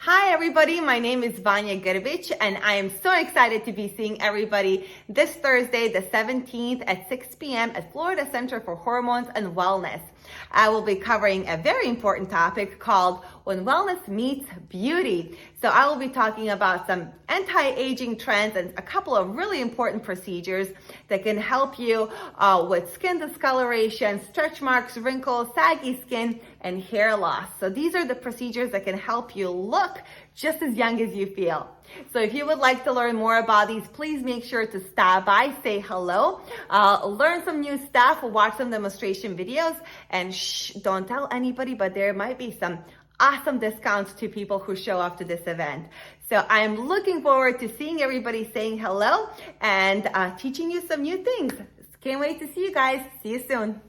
Hi everybody, my name is Vanya Gurevich and I am so excited to be seeing everybody this Thursday, the 17th at 6 p.m. at Florida Center for Hormones and Wellness. I will be covering a very important topic called When Wellness Meets Beauty. So I will be talking about some anti-aging trends and a couple of really important procedures that can help you with skin discoloration, stretch marks, wrinkles, saggy skin, and hair loss. So these are the procedures that can help you look just as young as you feel. So if you would like to learn more about these, please make sure to stop by, say hello, learn some new stuff, watch some demonstration videos, and don't tell anybody, but there might be some awesome discounts to people who show up to this event. So I'm looking forward to seeing everybody saying hello and teaching you some new things. Can't wait to see you guys. See you soon.